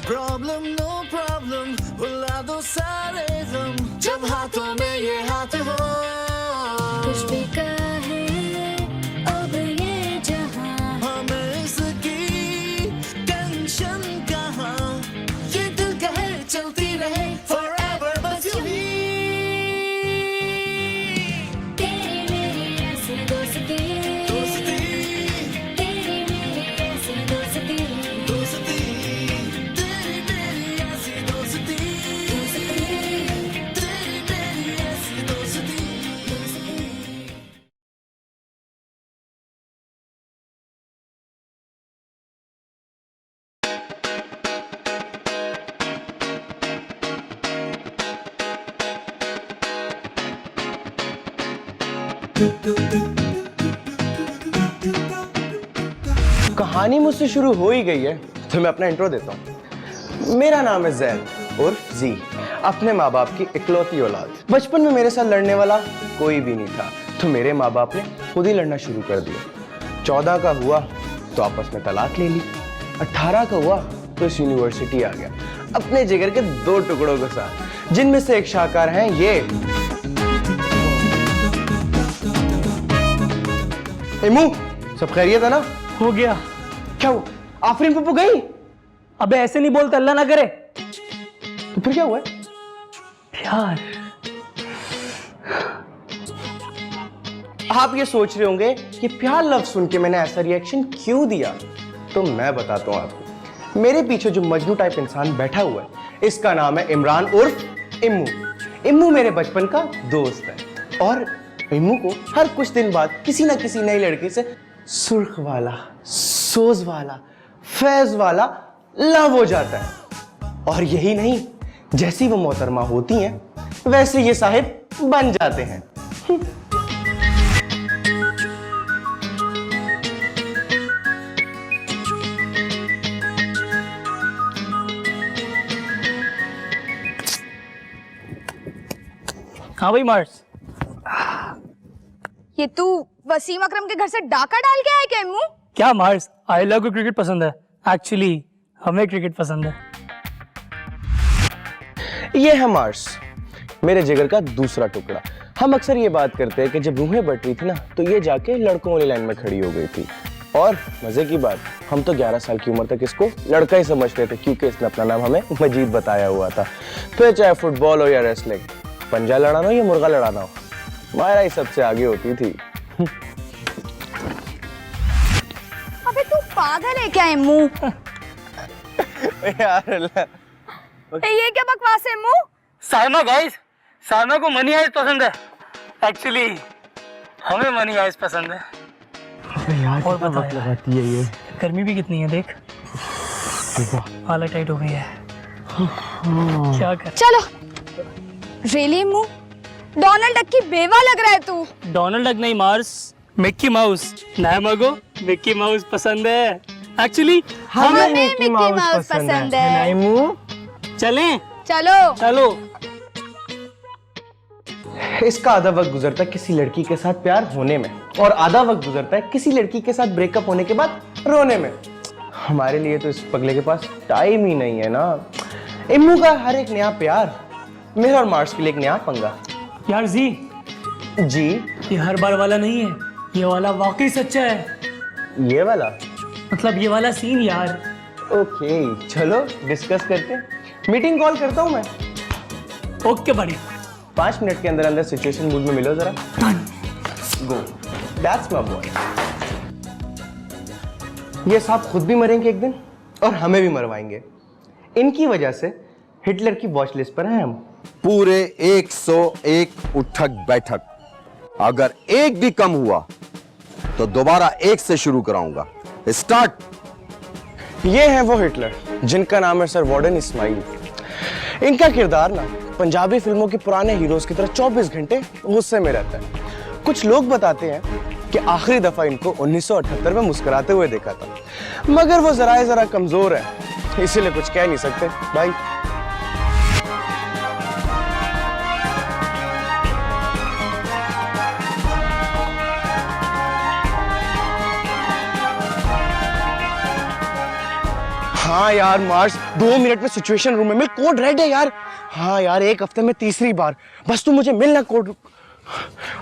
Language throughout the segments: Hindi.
प्रॉब्लम नो प्रॉब्लम, भुला दो सारे गम, जब हाथों में ये हाथ हो। कुछ भी कहे अब ये जहां, हमें इसकी टेंशन कहाँ, ये दिल कहे चलती रहे forever बस यूं ही। तेरी मेरी ऐसी दोस्ती, दोस्ती तेरी मेरी ऐसी दोस्ती, दोस्ती, तेरी मेरी ऐसी दोस्ती, तेरी मेरी ऐसी दोस्ती। कहानी मुझसे शुरू हो ही गई है तो मैं अपना इंट्रो देता हूँ। मेरा नाम है जैद उर्फ जी, अपने माँ बाप की इकलौती औलाद। बचपन में मेरे साथ लड़ने वाला कोई भी नहीं था, तो मेरे माँ बाप ने खुद ही लड़ना शुरू कर दिया। 14 का हुआ तो आपस में तलाक ले ली, 18 का हुआ तो इस यूनिवर्सिटी आ गया अपने जिगर के 2 टुकड़ों के साथ, जिनमें से एक शाहकार हैं ये। इमू, सब खैरियत है ना? हो गया। क्या हुआ? आफरीन पप्पू गई? अबे ऐसे नहीं बोलते, अल्लाह ना करे। तो फिर क्या हुआ? प्यार। आप ये सोच रहे होंगे कि प्यार लफ्ज सुन के मैंने ऐसा रिएक्शन क्यों दिया, तो मैं बताता हूं आपको। मेरे पीछे जो मजनू टाइप इंसान बैठा हुआ है, इसका नाम है इमरान उर्फ इम्मू। इम्मू मेरे बचपन का दोस्त है और इम्मू को हर कुछ दिन बाद किसी ना किसी नई लड़की से सुर्ख वाला, सोज वाला, फैज वाला लव हो जाता है। और यही नहीं, जैसी वो मोहतरमा होती हैं वैसे ये साहिब बन जाते हैं। हाँ भाई मार्स। ये तू वसीम अकरम के घर से डाका डाल के आया क्या इम्मू? क्या मार्स, आयला को क्रिकेट पसंद है। एक्चुअली हमें क्रिकेट पसंद है। ये है मार्स, मेरे जिगर का दूसरा टुकड़ा। हम अक्सर ये बात करते हैं कि जब रूहें बट रही थी ना, तो ये जाके लड़कों वाली लाइन में खड़ी हो गई थी। और मजे की बात, हम तो 11 साल की उम्र तक इसको लड़का ही समझते थे, क्योंकि इसने अपना नाम हमें मजीद बताया हुआ था। फिर चाहे फुटबॉल हो या रेसलिंग, पंजा लड़ाना हो या मुर्गा लड़ाना हो, मायरा ही सबसे आगे होती थी। अबे तू पागल है क्या इम्मू? यार ये क्या बकवास है इम्मू? साइमा गाइस, साइमा को मनी आइस पसंद है। एक्चुअली हमें मनी आइस पसंद है। यार और कितना वक्त लगाती है ये। गर्मी भी कितनी है देख, हालत टाइट हो गई है। क्या कर। चलो। रियली इम्मू? डोनाल्ड डक की बेवा लग रहा है तू। डोनाल्ड डक नहीं मार्स, मिक्की माउस। नया मगो मिक्की माउस पसंद है। एक्चुअली हमें मिक्की माउस पसंद है। चलें? चलो। चलो। इसका आधा वक्त गुजरता है किसी लड़की के साथ प्यार होने में, और आधा वक्त गुजरता है किसी लड़की के साथ ब्रेकअप होने के बाद रोने में। हमारे लिए तो इस पगले के पास टाइम ही नहीं है ना। इम्मू का हर एक नया प्यार, मेरा और मार्स के लिए एक नया पंगा। यार जी, ये हर बार वाला नहीं है, ये वाला वाकई सच्चा है। ये वाला? मतलब ये वाला सीन यार। ओके, चलो डिस्कस करते हैं। मीटिंग कॉल करता हूँ मैं। ओके बढ़िया। 5 मिनट के अंदर अंदर सिचुएशन मूड में मिलो जरा। गो, दैट्स माय बॉय। ये साहब खुद भी मरेंगे एक दिन और हमें भी मरवाएंगे। इनकी वजह से हिटलर की वॉच लिस्ट पर हैं हम। पूरे 101 उठक बैठक, अगर एक भी कम हुआ तो दोबारा 1 से शुरू कराऊंगा। स्टार्ट। ये हैं वो हिटलर जिनका नाम है सर वार्डन इस्माइल। इनका किरदार ना पंजाबी फिल्मों के पुराने हीरोज की तरह 24 घंटे गुस्से में रहता है। कुछ लोग बताते हैं कि आखिरी दफा इनको 1978 में मुस्कुराते हुए देखा था, मगर वो जरा कमजोर है, इसीलिए कुछ कह नहीं सकते भाई। हाँ यार मार्स, 2 मिनट में सिचुएशन रूम में मिल, कोड रेड है यार। हाँ यार, 1 हफ्ते में तीसरी बार, बस तू मुझे मिलना कोड।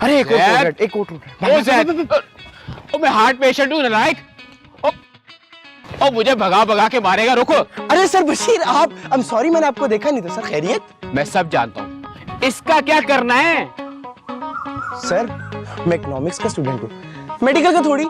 अरे एक और कोड रेड, एक और कोड रेड। ओ मैं हार्ट पेशेंट हूँ नालायक। ओ मुझे भगा भगा के मारेगा, रुको। अरे सर बशीर आप, आई एम सॉरी, मैंने आपको देखा नहीं था सर। खैरियत? मैं सब जानता हूँ, इसका क्या करना है? सर मैं इकोनॉमिक्स का स्टूडेंट हूँ, मेडिकल का थोड़ी।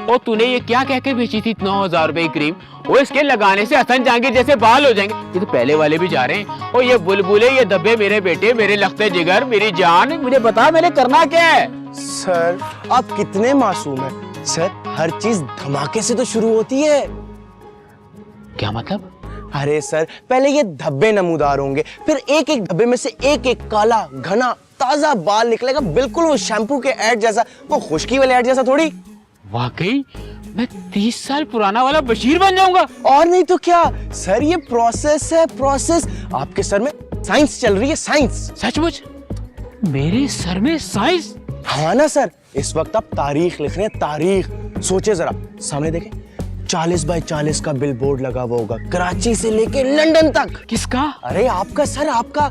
ओ तूने ये क्या कह के बेची थी 9,000 रुपए की क्रीम? वो इसके लगाने से हसन जहांगीर जैसे बाल हो जाएंगे। ये तो पहले वाले भी जा रहे हैं। ओ ये बुलबुले, ये धब्बे, मेरे बेटे, मेरे लखते जिगर, मेरी जान, मुझे बता मैंने करना क्या है? सर आप कितने मासूम हैं सर, हर चीज धमाके से तो शुरू होती है। क्या मतलब? अरे सर पहले ये धब्बे नमूदार होंगे, फिर एक एक धब्बे में से एक एक काला घना ताजा बाल निकलेगा, बिल्कुल वो शैम्पू के ऐड जैसा, वो खुशकी वाले ऐड जैसा थोड़ी। वाकई मैं 30 साल पुराना वाला बशीर बन जाऊंगा। और नहीं तो क्या सर, ये प्रोसेस है, प्रोसेस। आपके सर में साइंस चल रही है, साइंस। सचमुच मेरे सर में साइंस? हाँ ना सर, इस वक्त आप तारीख लिख रहे हैं, तारीख। सोचे जरा, सामने देखें, 40 बाय 40 का बिल बोर्ड लगा हुआ होगा, कराची से लेके लंदन तक। किसका? अरे आपका सर, आपका।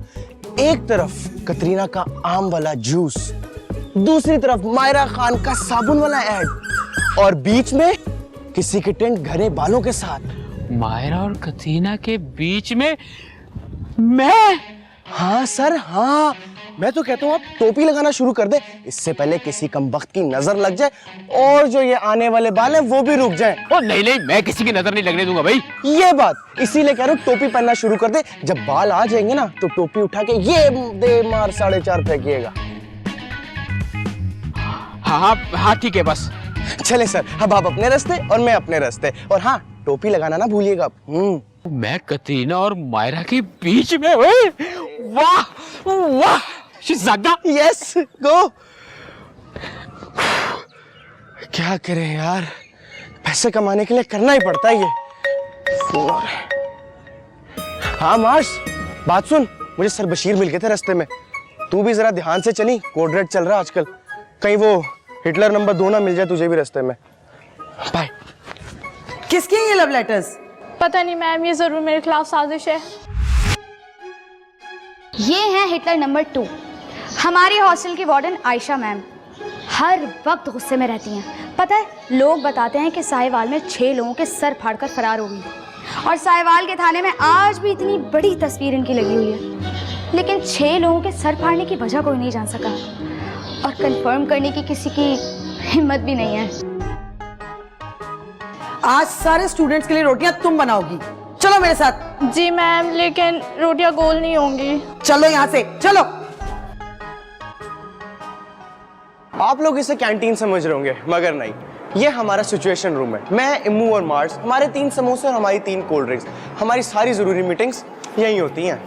एक तरफ कतरीना का आम वाला जूस, दूसरी तरफ मायरा खान का साबुन वाला ऐड, और बीच में किसी के टेंट घने बालों के साथ। मायरा और कतरीना के बीच में मैं? हाँ सर हाँ, मैं तो कहता हूँ आप टोपी लगाना शुरू कर दे, इससे पहले किसी कमबख्त की नजर लग जाए और जो ये आने वाले बाल हैं वो भी रुक जाए। ओ नहीं नहीं, मैं किसी की नजर नहीं लगने दूंगा भाई। ये बात इसीलिए कह रहा हूँ, टोपी पहनना शुरू कर दे। जब बाल आ जाएंगे ना तो टोपी उठा के ये दे मार 4.5 फेंकिएगा। हाँ हाँ हाँ ठीक है बस। चले सर, अब आप अपने रास्ते और मैं अपने रास्ते, और हाँ टोपी लगाना ना भूलिएगा। मैं कतरीना और मायरा के बीच में, ओए वाह वाह शहजादा। Yes go. क्या करें यार, पैसे कमाने के लिए करना ही पड़ता है ये। हाँ मार्स, बात सुन, मुझे सर बशीर मिल गए थे रास्ते में, तू भी जरा ध्यान से चली, कोड रेड चल रहा है आजकल, कहीं वो हिटलर नंबर 2 ना मिल जाए तुझे भी रास्ते में। बाय। किसके हैं ये लव लेटर्स? पता नहीं मैम, ये जरूर मेरे खिलाफ साजिश है। ये है हिटलर नंबर 2, हमारी हॉस्टल की वार्डन आयशा मैम। हर वक्त गुस्से में रहती हैं। पता है, लोग बताते हैं कि साहिवाल में 6 लोगों के सर फाड़कर फरार हो गई, और साहिवाल के थाने में आज भी इतनी बड़ी तस्वीर इनकी लगी हुई है, लेकिन 6 लोगों के सर फाड़ने की वजह कोई नहीं जान सका, और कंफर्म करने की किसी की हिम्मत भी नहीं है। आज सारे स्टूडेंट्स के लिए रोटियां तुम बनाओगी, चलो मेरे साथ। जी मैम, लेकिन रोटियां गोल नहीं होंगी। चलो यहाँ से, चलो। आप लोग इसे कैंटीन समझ रहे होंगे, मगर नहीं, ये हमारा सिचुएशन रूम है। मैं, इम्मू और मार्स, हमारे 3 समोसे और हमारी 3 कोल्ड ड्रिंक्स, हमारी सारी जरूरी मीटिंग्स यही होती हैं।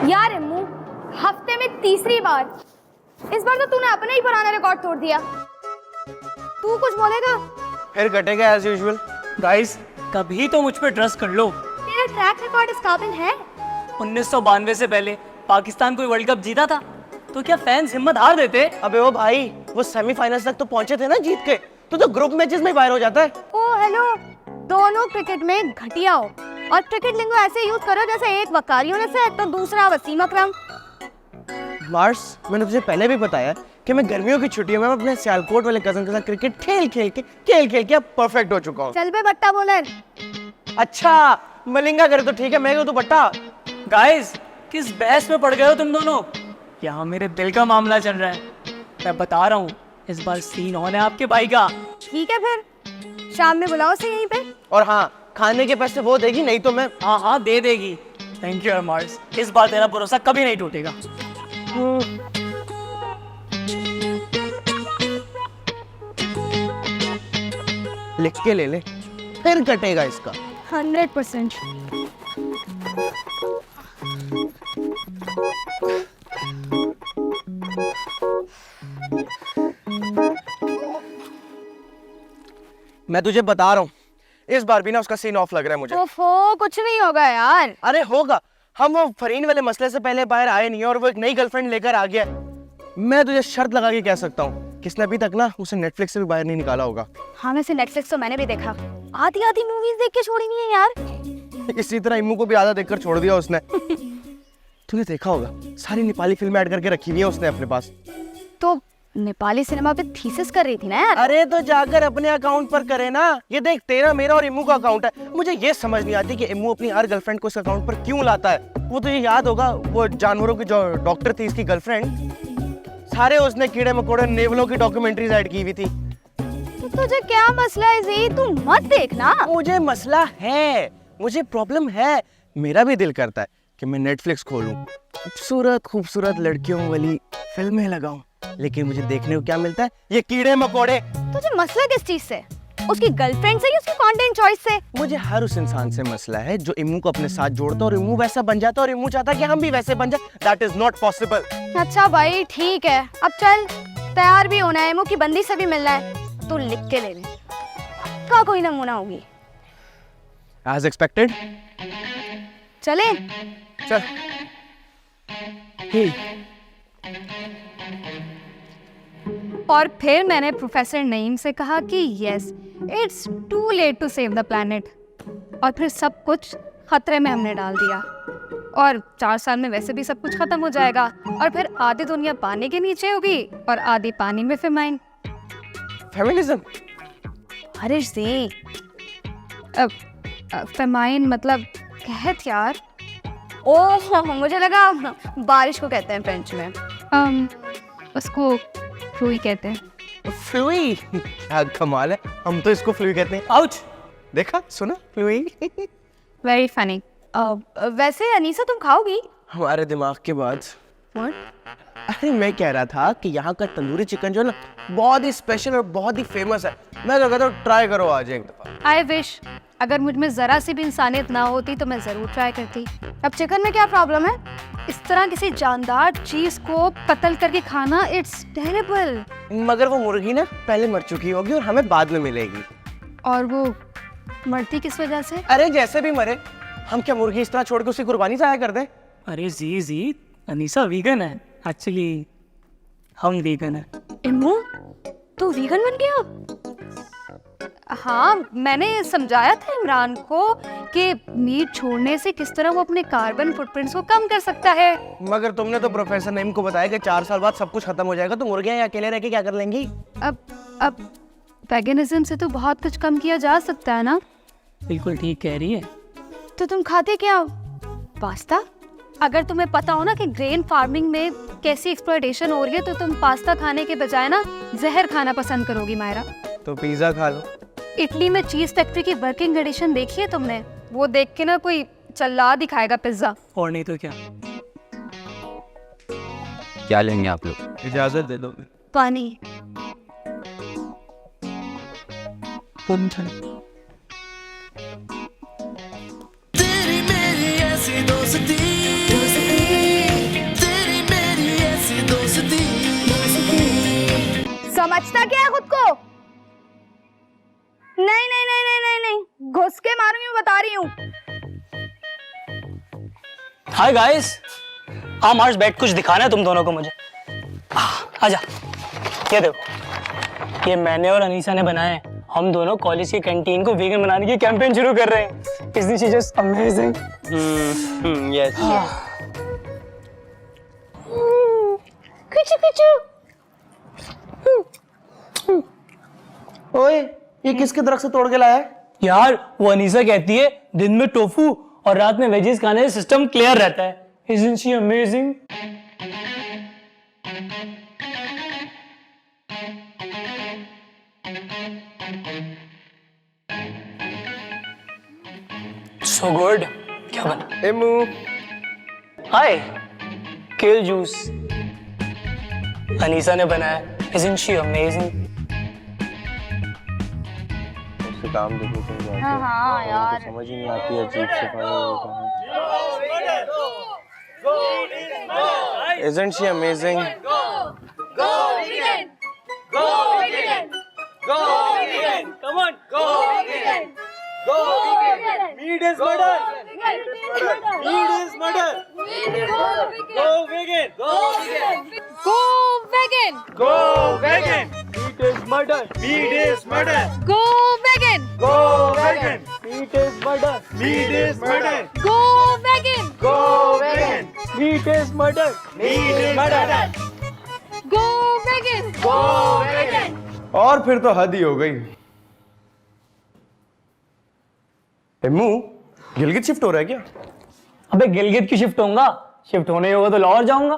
यार इम्मू, हफ्ते में तीसरी बार, इस बार तो तूने अपना ही पुराना रिकॉर्ड तोड़ दिया। तू कुछ बोलेगा? फिर कटेगा एज यूजुअल। गाइस, कभी तो मुझ पे ट्रस्ट कर लो। तेरा ट्रैक रिकॉर्ड इस काबिल है? 1992 से पहले पाकिस्तान कोई वर्ल्ड कप जीता था तो क्या फैंस हिम्मत हार देते? अबे ओ भाई, वो सेमीफाइनल्स तक तो पहुंचे थे ना जीत के, तो ग्रुप मैचेस में बाहर हो जाता है। ओ हेलो, दोनों क्रिकेट में घटिया हो, और क्रिकेट लिंगो ऐसे यूज करो जैसे एक वकारी होने से तो दूसरा वसीम अकरम। मार्स, मैंने तुझे पहले भी बताया कि मैं गर्मियों की छुट्टियों में अपने सियालकोट वाले कजन के साथ क्रिकेट खेल खेल के अब परफेक्ट हो चुका हूँ। चल बे बट्टा बॉलर। अच्छा मलिंगा करे तो ठीक है, मैं तो बट्टा। गाइस, किस बहस में पड़ गए हो तुम दोनों? यहाँ मेरे दिल का मामला चल रहा है। मैं बता रहा हूँ, इस बार सीन ऑन है आपके भाई का। ठीक है, फिर शाम में बुलाओ से यहीं पे। और हाँ, खाने के पैसे वो देगी, नहीं तो मैं। हाँ हाँ दे देगी। थैंक यू मार्स, इस बार तेरा भरोसा कभी नहीं टूटेगा। लिख के ले ले, फिर कटेगा इसका। 100%। मैं तुझे बता रहा हूँ, इस बार भी ना उसका सीन ऑफ लग रहा है मुझे। ओफो, कुछ नहीं होगा यार। अरे होगा, हम वो फरीन वाले मसले से पहले बाहर आए नहीं और वो एक नई गर्लफ्रेंड लेकर आ गया। मैं तुझे शर्त लगा के कह सकता हूँ, किसने अभी तक ना उसे नेटफ्लिक्स से भी बाहर नहीं निकाला होगा। हाँ, वैसे नेटफ्लिक्स तो मैंने भी देखा, आधी आधी मूवीज देख के छोड़ी नहीं है यार। इसी तरह इम्मू को भी आधा देखकर छोड़ दिया उसने। तूने देखा होगा सारी नेपाली फिल्में ऐड करके रखी हुई है उसने अपने पास। तो नेपाली सिनेमा पे थीसिस कर रही थी ना यार। अरे तो जाकर अपने अकाउंट पर करे ना। ये देख तेरा मेरा और इम्मू का अकाउंट है। मुझे ये समझ नहीं आती कि इम्मू अपनी हर गर्लफ्रेंड को इस अकाउंट पर क्यों लाता है। वो तुझे याद होगा वो जानवरों की जो डॉक्टर थी इसकी गर्लफ्रेंड, सारे उसने कीड़े मकोड़े नेवलों की डॉक्यूमेंट्रीज ऐड की हुई थी। तो तुझे क्या मसला है जी? तू मत देखना। मुझे मसला है, मुझे प्रॉब्लम है। मेरा भी दिल करता है कि मैं नेटफ्लिक्स खोलूं, खूबसूरत खूबसूरत लड़कियों वाली फिल्में लगाऊं, लेकिन मुझे देखने को क्या मिलता है? ये कीड़े मकोड़े। तुझे मसला किस चीज से? उसकी गर्लफ्रेंड से या उसकी कंटेंट चॉइस से? मुझे हर उस इंसान से मसला है जो इम्मू को अपने साथ जोड़ता है और इम्मू वैसा बन जाता है और इम्मू चाहता है कि हम भी वैसे बन जाए। That is not possible. अच्छा भाई ठीक है, अब चल तैयार भी होना है, इम्मू की बंदी से भी मिलना है, तो लिख के ले ले। का कोई नमूना होगी। As expected. चले चल। और फिर मैंने प्रोफेसर नईम से कहा कि yes it's too late to save the planet, और फिर सब कुछ खतरे में हमने डाल दिया, और 4 साल में वैसे भी सब कुछ खत्म हो जाएगा, और फिर आधी दुनिया पानी के नीचे होगी और आधी पानी में फेमाइन। फेमिनिज्म। हरीश जी, फेमाइन मतलब कहत यार। ओह मुझे लगा बारिश को कहते हैं फ्रेंच में। उसको फ्लूई कहते हैं। फ्लूई? क्या कमाल है, हम तो इसको फ्लूई कहते हैं। आउच। देखा सुना, फ्लूई। Very funny. वैसे अनीसा तुम खाओगी? हमारे दिमाग के बाद। अरे मैं कह रहा था कि यहाँ का तंदूरी चिकन जो है ना बहुत ही स्पेशल और बहुत ही फेमस है। मैं तो कहता हूँ ट्राई करो आज एक दफा। आई विश अगर मुझ में जरा सी भी इंसानियत ना होती तो मैं जरूर ट्राई करती। अब चिकन में क्या प्रॉब्लम है? इस तरह किसी जानदार चीज को कत्ल करके खाना, इट्स टेरिबल। मगर वो मुर्गी ना पहले मर चुकी होगी और हमें बाद में मिलेगी। और वो मरती किस वजह से? अरे जैसे भी मरे, हम क्या मुर्गी इस तरह छोड़ के उसकी कुर्बानी जाया कर दें? अरे जी अनीसा वीगन है एक्चुअली, हम वीगन है। इम्मू तू वीगन बन गया? हाँ, मैंने समझाया था इमरान को कि मीट छोड़ने से किस तरह वो अपने कार्बन फुटप्रिंट्स को कम कर सकता है। मगर तुमने तो प्रोफेसर नईम को बताया कि 4 साल बाद सब कुछ खत्म हो जाएगा, तो मुर्गियां यहाँ अकेले रह के क्या कर लेंगी? अब वेगनिज्म से तो बहुत कुछ कम किया जा सकता है ना। बिल्कुल ठीक कह रही है। तो तुम खाते क्या हो? पास्ता? अगर तुम्हें पता हो ना कि ग्रेन फार्मिंग में कैसी एक्सप्लॉयटेशन हो रही है, तो तुम पास्ता खाने के बजाय ना जहर खाना पसंद करोगी मायरा। तो पिज्जा खा लो। इटली में चीज फैक्ट्री की वर्किंग कंडीशन देखी है तुमने? वो देख के ना कोई चल्ला दिखाएगा पिज्जा। और नहीं तो क्या। क्या लेंगे आप लोग? इजाजत दे दो। पानी। तेरी मेरी ऐसी दोस्ती, तेरी मेरी ऐसी दोस्ती। समझता क्या है खुद को? नहीं नहीं नहीं नहीं नहीं नहीं, घुस के मारूंगी, मैं बता रही हूँ। हाय गाइस, हाँ मार्स बैठ कुछ दिखाना है तुम दोनों को मुझे। आजा, ये देखो, ये मैंने और अनीसा ने बनाए हैं। हम दोनों कॉलेज की कैंटीन को वीगन बनाने की कैंपेन शुरू कर रहे हैं। Isn't she just amazing? Yes. कुचू कुचू। ओए, ये किसके दरख्त से तोड़ के लाया है? यार वो अनीसा कहती है दिन में टोफू और रात में वेजीज खाने से सिस्टम क्लियर रहता है। Isn't she amazing? So good. क्या बना? इम्मू। हाय, केल जूस अनीसा ने बनाया। Isn't she amazing? उससे काम देखो तुम जाके। हाँ यार, समझ ही नहीं आती अजीब से पानी। Isn't she amazing? Go vegan! Go vegan! Go vegan! Come on, go vegan! Go vegan! Meat is murder! Meat is murder! Go vegan! Go vegan! Go vegan! Go vegan! Meat is murder. Meat is murder. Go vegan. Go vegan. Meat is murder. Meat is murder. Go vegan. Go vegan. Meat is murder. Meat is murder. Go vegan. Go vegan. और फिर तो हद ही हो गई। इम्मू, गिलगित शिफ्ट हो रहा है क्या? अबे गिलगित की शिफ्ट होऊंगा, शिफ्ट होने होगा तो लाहौर जाऊंगा।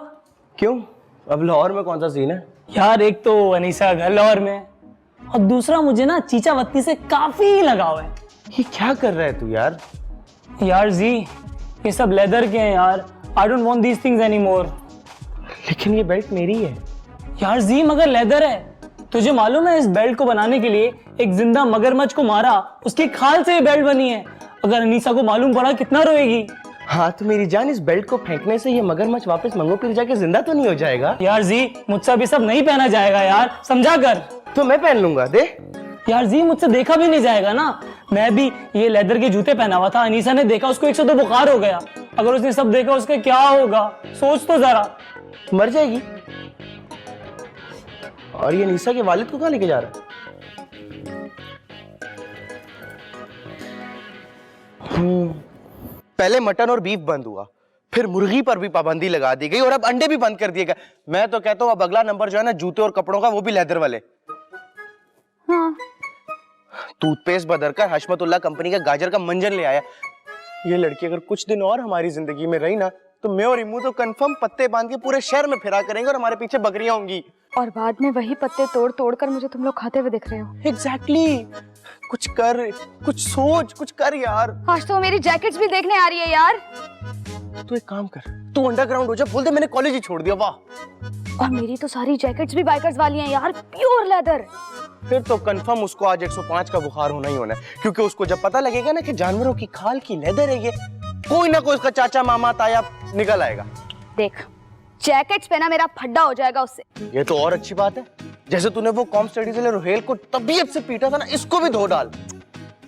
क्यों? अब लाहौर में कौन सा सीन है? यार एक तो अनीसा घर लाहौर में है और दूसरा मुझे ना चीचावत्ती से काफी लगाव है। ये क्या कर रहा है तू यार? यार जी ये सब लेदर के हैं यार, I don't want these things any more. लेकिन ये बेल्ट मेरी है। यार जी मगर लेदर है, तुझे मालूम है इस बेल्ट को बनाने के लिए एक जिंदा मगरमच्छ को मारा, उसकी खाल से ये बेल्ट बनी है। अगर अनीसा को मालूम पड़ा कितना रोएगी। हाँ तो मेरी जान, इस बेल्ट को फेंकने से ये मगरमच्छ वापस मंगो फिर जाके जिंदा तो नहीं हो जाएगा? यार जी मुझसे भी सब नहीं पहना जाएगा यार, समझा कर। तो मैं पहन लूंगा, दे। यार जी मुझसे देखा भी नहीं जाएगा ना, मैं भी ये लेदर के जूते पहना हुआ था, अनीसा ने देखा उसको 102 बुखार हो गया। अगर उसने सब देखा उसका क्या होगा, सोच तो जरा। मर जाएगी। और ये अनीसा के वालिद को कहाँ लेके जा रहा है? पहले मटन और बीफ बंद हुआ, फिर मुर्गी पर भी पाबंदी लगा दी गई और अब अंडे भी बंद कर दिए गए। मैं तो कहता हूँ अब अगला नंबर जो है ना जूते और कपड़ों का, वो भी लेदर वाले। हाँ। टूथपेस्ट बदलकर हशमतुल्लाह कंपनी का गाजर का मंजन ले आया। ये लड़की अगर कुछ दिन और हमारी जिंदगी में रही ना तो मैं और इम्मू तो कंफर्म पत्ते बांध के पूरे शहर में फिरा करेंगे और हमारे पीछे बकरियां होंगी। और बाद में वही पत्ते तोड़ तोड़ कर मुझे तुम लोग खाते हुए दिख रहे हो। एग्जैक्टली। कुछ कर, कुछ सोच, कुछ कर यार। आज तो मेरी जैकेट्स भी देखने आ रही है यार। तू एक काम कर, तू अंडरग्राउंड हो जा, बोल दे मैंने कॉलेज ही छोड़ दिया। वाह। और मेरी तो सारी जैकेट्स भी बाइकर्स वाली हैं यार, प्योर लेदर। फिर तो कंफर्म उसको आज 105 का बुखार होना ही होना है, क्योंकि उसको जब पता लगेगा ना कि जानवरों की खाल की लेदर है ये, कोई ना कोई उसका चाचा मामा ताया निकल आएगा। देख, जैकेट्स पहना मेरा फड्डा हो जाएगा उससे। ये तो और अच्छी बात है, जैसे तूने वो कॉम स्टडीज वाले रोहेल को तबीयत से पीटा था ना, इसको भी धो डाल।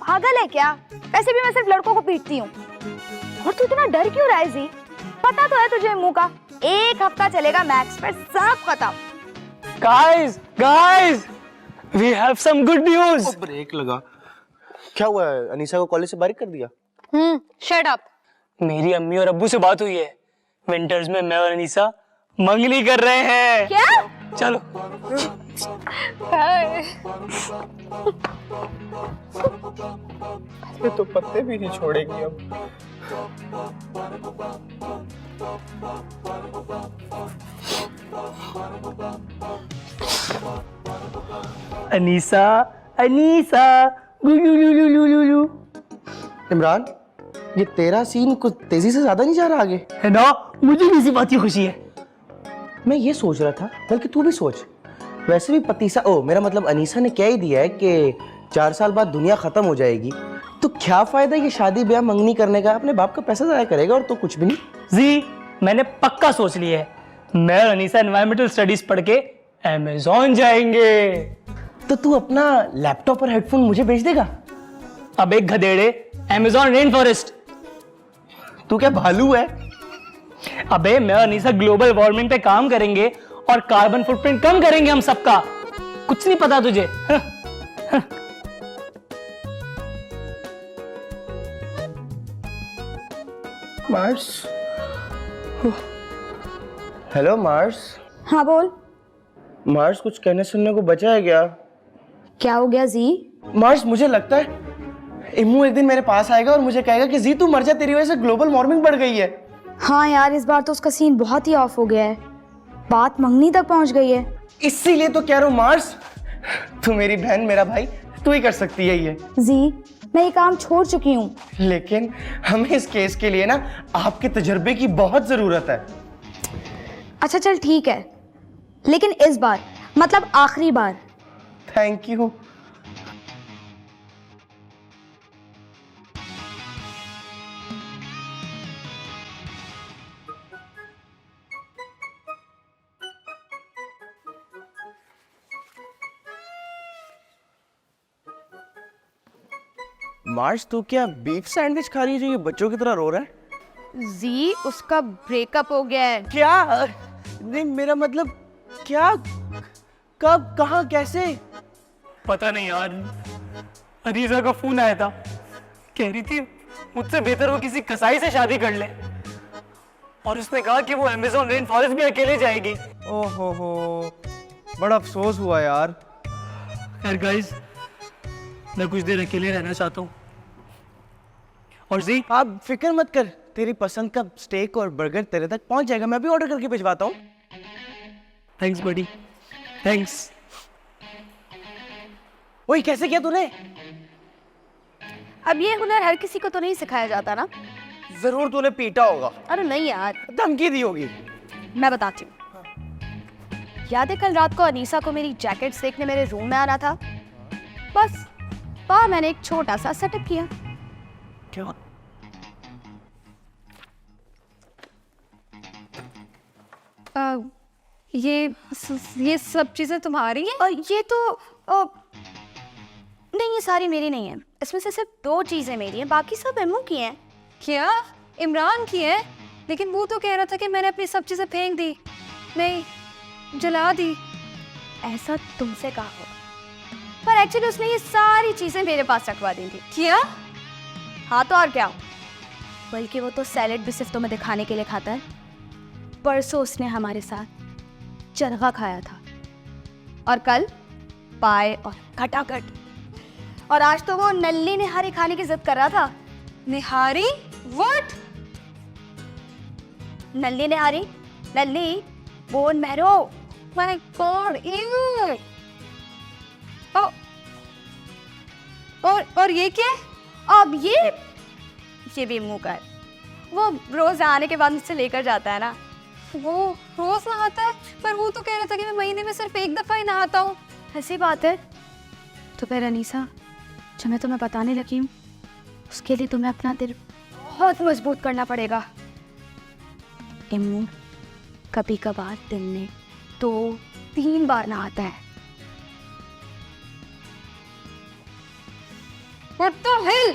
पागल है क्या? वैसे भी मैं सिर्फ लड़कों को पीटती हूँ। और तू इतना डर क्यों रहा है जी? पता तो है तुझे मुंह का, 1 हफ्ता चलेगा मैक्स, पर सब खत्म। Guys guys we have some good news. Brake लगा। क्या हुआ है? अनीसा को कॉलेज से बारिक कर दिया? Shut up. मेरी अम्मी और अब्बू से बात हुई है, विंटर्स में मैं और अनीसा मंगनी कर रहे हैं। क्या? चलो। ये तो पत्ते भी नहीं छोड़ेगी अब। अनीसा अनीसा गुलुलुलुलुलु। इमरान, ये तेरा सीन कुछ तेजी से ज्यादा नहीं जा रहा आगे? है ना, मुझे भी इसी बात की खुशी है। मैं ये सोच रहा था, बल्कि तू भी सोच, वैसे भी पतीसा मेरा मतलब अनीसा ने क्या ही दिया है कि 4 साल बाद दुनिया खत्म हो जाएगी, तो क्या फायदा ये शादी ब्याह मंगनी करने का? अपने बाप का पैसा जाया करेगा और तो कुछ भी नहीं। जी मैंने पक्का सोच लिया है, मैं और अनीसा एनवायरमेंटल स्टडीज पढ़ के अमेज़न जाएंगे। तो तू अपना लैपटॉप और हेडफोन मुझे भेज देगा? अब एक गधेड़े, अमेज़न रेन फॉरेस्ट। तू क्या भालू है? अबे मैं और अनीसा ग्लोबल वार्मिंग पे काम करेंगे और कार्बन फुटप्रिंट कम करेंगे हम सबका। कुछ नहीं पता तुझे? मार्स। Hello Mars. हाँ बोल। मार्स, कुछ कहने सुनने को बचा है क्या? क्या हो गया जी? मार्स, मुझे लगता है इम्मू एक दिन मेरे पास आएगा और मुझे कहेगा कि जी तू मर जा, तेरी वजह से ग्लोबल वार्मिंग बढ़ गई है। हाँ यार, इस बार तो उसका सीन बहुत ही ऑफ हो गया है, बात मंगनी तक पहुंच गई है। इसीलिए तो कह रहा हूँ मार्स, तू मेरी बहन मेरा भाई, तू ही कर सकती है ये। जी मैं ये काम छोड़ चुकी हूँ। लेकिन हमें इस केस के लिए ना आपके तजुर्बे की बहुत जरूरत है। अच्छा चल ठीक है, लेकिन इस बार मतलब आखिरी बार। Thank you. मार्स, तू क्या बीफ सैंडविच खा रही है जो ये बच्चों की तरह रो रहा है? जी उसका ब्रेकअप हो गया है। क्या? नहीं मेरा मतलब क्या? कब, कहाँ, कैसे? पता नहीं यार, अनीसा का फोन आया था, कह रही थी मुझसे बेहतर वो किसी कसाई से शादी कर ले, और उसने कहा कि वो अमेज़न रेन फॉरेस्ट भी अकेले जाएगी। ओहो हो, बड़ा अफसोस हुआ यार। यार गाइस, मैं कुछ देर अकेले रहना चाहता हूँ। और जी, आप फिक्र मत कर, तेरी पसंद का स्टेक और बर्गर तेरे तक पहुंच जाएगा। मैं भी ऑर्डर करके भिजवाता हूँ। थैंक्स बडी, थैंक्स। ओए, कैसे किया तूने? अब ये हुनर हर किसी को तो नहीं सिखाया जाता ना। जरूर तूने पीटा होगा, अरे नहीं यार, धमकी दी होगी। मैं बताती हूँ। याद है कल रात को अनीसा को मेरी जैकेट्स देखने मेरे रूम में आना था। बस वहाँ मैंने एक छोटा सा सेटअप किया। क्या? ये सब चीजें तुम्हारी हैं? और ये तो नहीं, ये सारी मेरी नहीं है। इसमें से सिर्फ 2 चीजें मेरी हैं, बाकी सब एम्मू की हैं। क्या इमरान की है? लेकिन वो तो कह रहा था कि मैंने अपनी सब चीजें फेंक दी, नहीं जला दी। ऐसा तुमसे कहा होगा, पर एक्चुअली उसने ये सारी चीजें मेरे पास रखवा दी थी। क्या? हाँ तो और क्या, बल्कि वो तो सैलेड भी सिर्फ तुम्हें दिखाने के लिए खाता है। परसों उसने हमारे साथ चरखा खाया था, और कल पाए और खटाखट, और आज तो वो नल्ली निहारी खाने की जिद कर रहा था। Nihari? What? Nalli nihari, nalli bone marrow. My god, ew. और ये क्या है? अब ये भी मुंह का है। वो रोज आने के बाद मुझसे लेकर जाता है ना। वो रोज नहाता है, पर वो तो कह रहा था कि मैं महीने में सिर्फ 1 दफा ही नहाता हूँ। ऐसी बात है तो फिर अनीसा, जो मैं तुम्हें बताने लगी हूँ, उसके लिए तुम्हें अपना दिल बहुत मजबूत करना पड़ेगा। इम्मू कभी कभार दिन में 2-3 बार नहाता है। What the hell?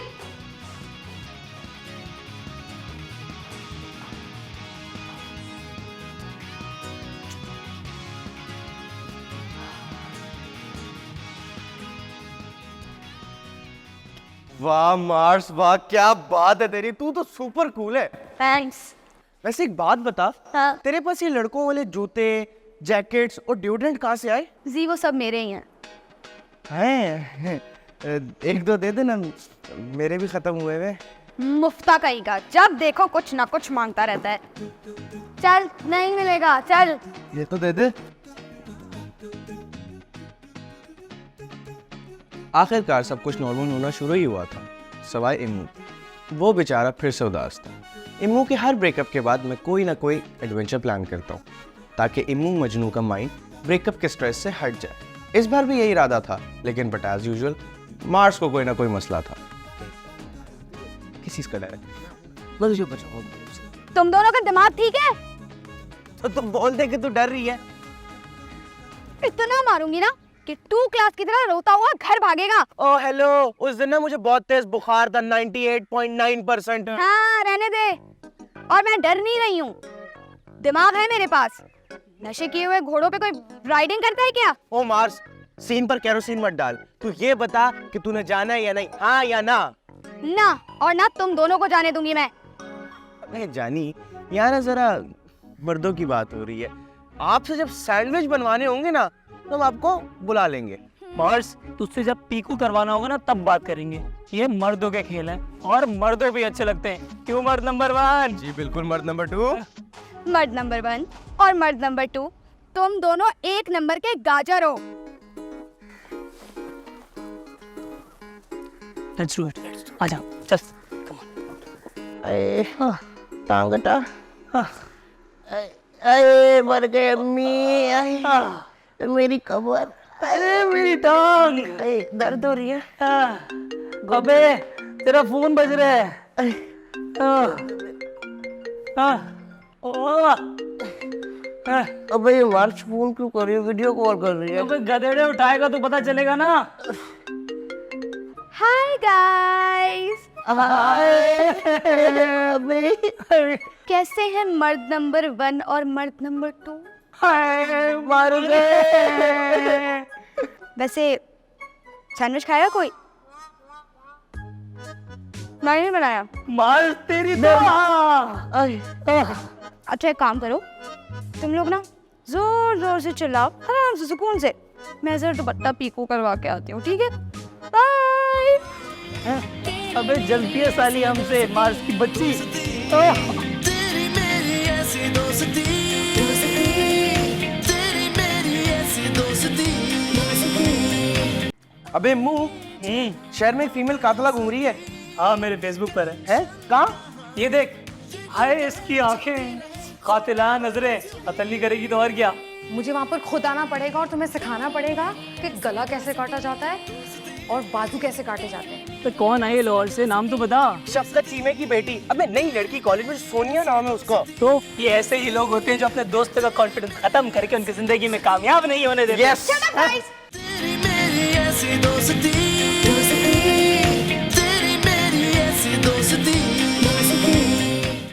वाह मार्स, वाह क्या बात है तेरी, तू तो सुपर कूल है। थैंक्स। वैसे एक बात बता, हाँ। तेरे पास ये लड़कों वाले जूते, जैकेट्स और डिओड्रेंट कहाँ से आए? जी वो सब मेरे ही हैं। हैं? 1-2 दे देना, मेरे भी खत्म हुए वे। मुफ्ता कहीं का, जब देखो कुछ ना कुछ मांगता रहता है। चल, नहीं मिलेगा, चल। ये तो दे दे। आखिरकार सब कुछ नॉर्मल होना शुरू ही हुआ था, सवाए इम्मू। वो बेचारा फिर से उदास था। इम्मू के हर ब्रेकअप के बाद मैं कोई ना कोई एडवेंचर प्लान करता हूँ, ताकि इम्मू मजनू का माइंड ब्रेकअप के स्ट्रेस से हट जाए। इस बार भी यही इरादा था, लेकिन बट एज यूजुअल मार्स को कोई ना कोई मसला था। किस चीज का डर है? मुझे बचाओ। तुम दोनों का दिमाग ठीक है? तो तुम बोल दे कि तू डर रही है। इतना मारूंगी ना कि 2 क्लास की तरह रोता हुआ घर भागेगा। ओ हेलो, उस दिन ना मुझे बहुत तेज बुखार था, 98.9%। हाँ रहने दे, और मैं डर नहीं रही हूँ, दिमाग है मेरे पास। नशे किए हुए घोड़ों पे कोई राइडिंग करता है क्या? ओ मार्स, सीन पर केरोसिन मत डाल। तू ये बता कि तूने जाना है या नहीं, हाँ या ना? ना, और ना तुम दोनों को जाने दूंगी मैं। अरे जानी, यहाँ ना जरा मर्दों की बात हो रही है। आपसे जब सैंडविच बनवाने होंगे ना, तो हम आपको बुला लेंगे। मार्स, तुझसे जब पीकू करवाना होगा ना, तब बात करेंगे। ये मर्दों के खेल हैं, और मर्दों भी अच्छे लगते हैं। क्यों मर्द नंबर 1? जी बिल्कुल, मर्द नंबर 2। मर्द नंबर 1 और मर्द नंबर 2, तुम दोनों 1 नंबर के गाजर हो। Let's do it. आजा, चल, come on. टांगटा, अरे मर गए अम्मी, मेरी कमर, अरे मेरी टांग, दर्द हो रही है। अबे तेरा फोन बज रहा है। अबे ये मार्च फोन क्यों कर रही है, वीडियो कॉल कर रही है। अबे गधेड़े उठाएगा तो पता चलेगा ना। हाय गाइस, कैसे हैं मर्द नंबर 1 और मर्द नंबर 2? हाय मारो दे। वैसे सैंडविच खाएगा कोई? मैंने नहीं बनाया। मार तेरी तो। अच्छा एक काम करो, तुम लोग ना जोर जोर से चिल्लाओ, आराम से सुकून से। मैं जरा दुपट्टा पीको करवा के आती हूँ, ठीक है? बाय। अबे जलती है साली हमसे, मार्स की बच्ची। तेरी मेरी ऐसी दोस्ती, तेरी मेरी ऐसी दोस्ती। अबे मुंह, शहर में एक फीमेल कातला घूम रही है। हाँ मेरे फेसबुक पर है। कहाँ? ये देख, हाय इसकी आंखें, कातिलाना नजरें, कत्ल नहीं करेगी तो और क्या। मुझे वहां पर खुद आना पड़ेगा और तुम्हें सिखाना पड़ेगा कि गला कैसे काटा जाता है और बाजू कैसे काटे जाते हैं। तो कौन आई लाहौर से, नाम तो बता। शफकत चीमे की बेटी। अबे नई लड़की, कॉलेज में सोनिया नाम है उसका। तो ये ऐसे ही लोग होते हैं जो अपने दोस्तों का कॉन्फिडेंस खत्म करके उनकी जिंदगी में कामयाब नहीं होने देते। यस। तेरी मेरी ऐसी दोस्ती, तेरी मेरी ऐसी दोस्ती।